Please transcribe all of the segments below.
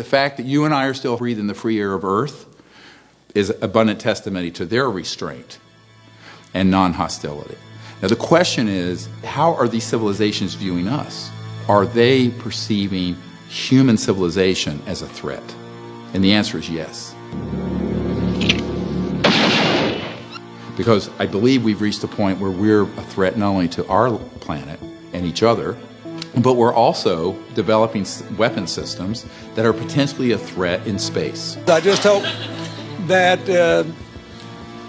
The fact that you and I are still breathing the free air of Earth is abundant testimony to their restraint and non-hostility. Now the question is, how are these civilizations viewing us? Are they perceiving human civilization as a threat? And the answer is yes. Because I believe we've reached a point where we're a threat not only to our planet and each other, but we're also developing weapon systems that are potentially a threat in space. I just hope that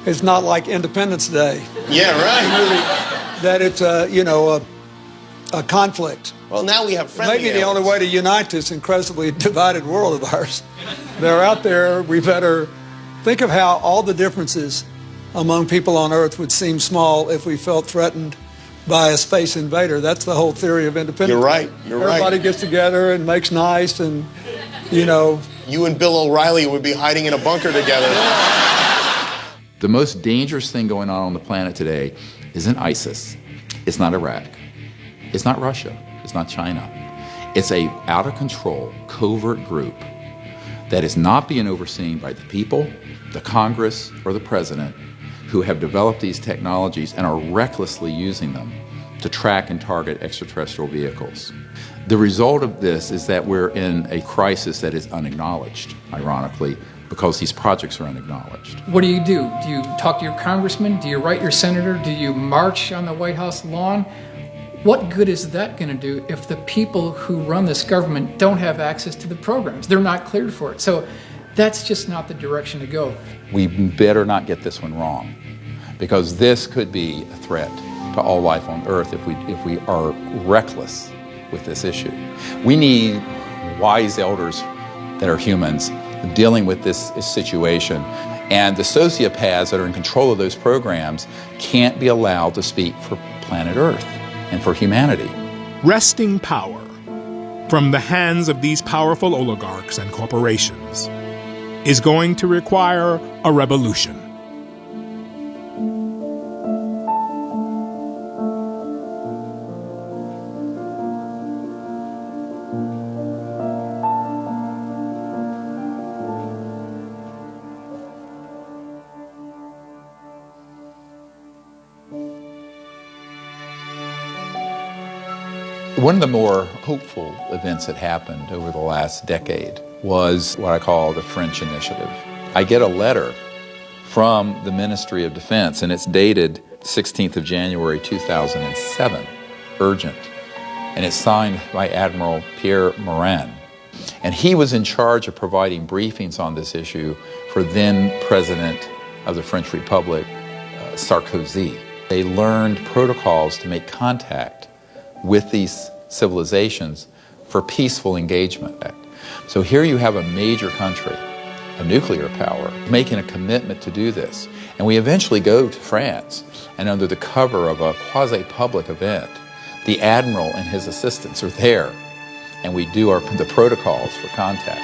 it's not like Independence Day. Yeah, right. That it's a conflict. Well, now we have friendly Maybe the only way to unite this incredibly divided world of ours. They're out there. We better think of how all the differences among people on Earth would seem small if we felt threatened by a space invader. That's the whole theory of independence. You're right. Everybody gets together and makes nice and, You and Bill O'Reilly would be hiding in a bunker together. The most dangerous thing going on the planet today isn't ISIS. It's not Iraq. It's not Russia. It's not China. It's a out-of-control, covert group that is not being overseen by the people, the Congress, or the president, who have developed these technologies and are recklessly using them to track and target extraterrestrial vehicles. The result of this is that we're in a crisis that is unacknowledged, ironically, because these projects are unacknowledged. What do? Do you talk to your congressman? Do you write your senator? Do you march on the White House lawn? What good is that going to do if the people who run this government don't have access to the programs? They're not cleared for it. So that's just not the direction to go. We better not get this one wrong, because this could be a threat to all life on Earth if we are reckless with this issue. We need wise elders that are humans dealing with this situation, and the sociopaths that are in control of those programs can't be allowed to speak for planet Earth and for humanity. Wresting power from the hands of these powerful oligarchs and corporations is going to require a revolution. One of the more hopeful events that happened over the last decade was what I call the French Initiative. I get a letter from the Ministry of Defense, and it's dated 16th of January 2007, urgent, and it's signed by Admiral Pierre Morin. And he was in charge of providing briefings on this issue for then President of the French Republic, Sarkozy. They learned protocols to make contact with these civilizations for peaceful engagement. So here you have a major country, a nuclear power, making a commitment to do this. And we eventually go to France, and under the cover of a quasi-public event, the admiral and his assistants are there, and we do the protocols for contact.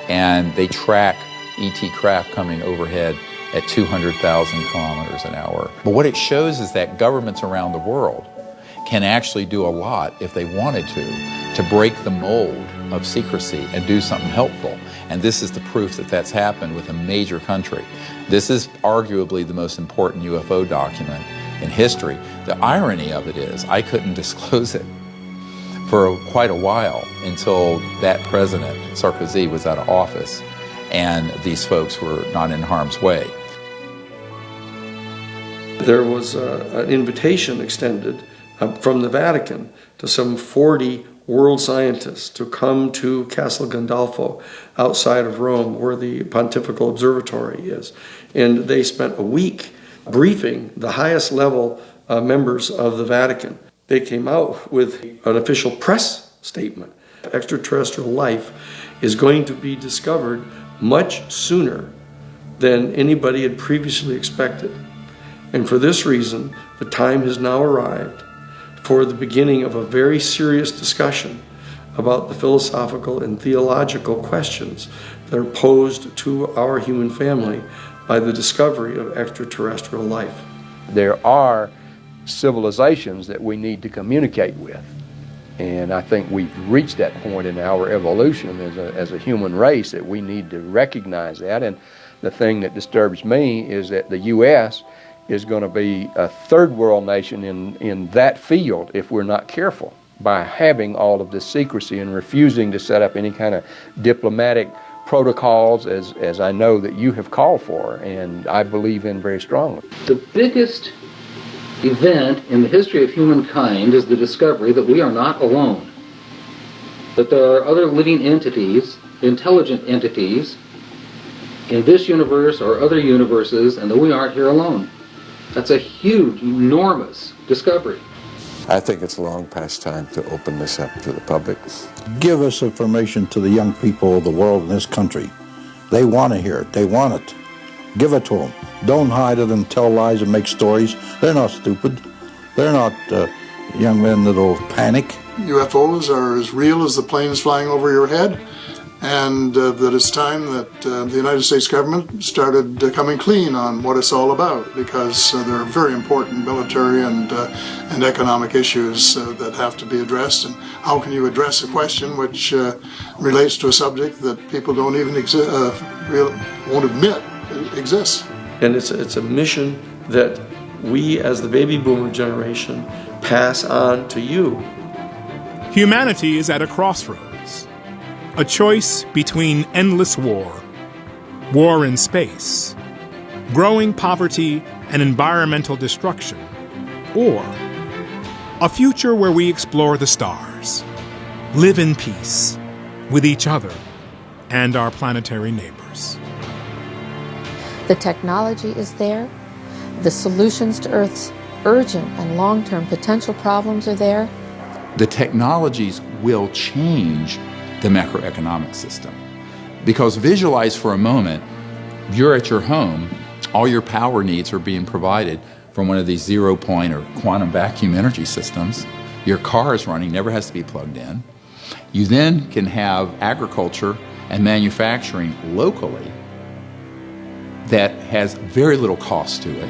And they track ET craft coming overhead at 200,000 kilometers an hour. But what it shows is that governments around the world can actually do a lot, if they wanted to break the mold of secrecy and do something helpful. And this is the proof that that's happened with a major country. This is arguably the most important UFO document in history. The irony of it is I couldn't disclose it for quite a while until that president, Sarkozy, was out of office and these folks were not in harm's way. There was an invitation extended from the Vatican to some 40 world scientists to come to Castel Gandolfo outside of Rome, where the Pontifical Observatory is. And they spent a week briefing the highest level members of the Vatican. They came out with an official press statement. Extraterrestrial life is going to be discovered much sooner than anybody had previously expected. And for this reason, the time has now arrived for the beginning of a very serious discussion about the philosophical and theological questions that are posed to our human family by the discovery of extraterrestrial life. There are civilizations that we need to communicate with. And I think we've reached that point in our evolution as a human race that we need to recognize that. And the thing that disturbs me is that the U.S. is going to be a third world nation in that field if we're not careful, by having all of this secrecy and refusing to set up any kind of diplomatic protocols as I know that you have called for and I believe in very strongly. The biggest event in the history of humankind is the discovery that we are not alone, that there are other living entities, intelligent entities, in this universe or other universes, and that we aren't here alone. That's a huge, enormous discovery. I think it's long past time to open this up to the public. Give us information to the young people of the world in this country. They want to hear it. They want it. Give it to them. Don't hide it and tell lies and make stories. They're not stupid. They're not young men that'll panic. UFOs are as real as the planes flying over your head, and that it's time that the United States government started coming clean on what it's all about, because there are very important military and economic issues that have to be addressed. And how can you address a question which relates to a subject that people don't even won't admit exists? And it's a mission that we as the baby boomer generation pass on to you. Humanity is at a crossroads, a choice between endless war in space, growing poverty and environmental destruction, or a future where we explore the stars, live in peace with each other and our planetary neighbors. The technology is there. The solutions to Earth's urgent and long-term potential problems are there. The technologies will change the macroeconomic system. Because visualize for a moment, you're at your home, all your power needs are being provided from one of these zero-point or quantum vacuum energy systems. Your car is running, never has to be plugged in. You then can have agriculture and manufacturing locally that has very little cost to it.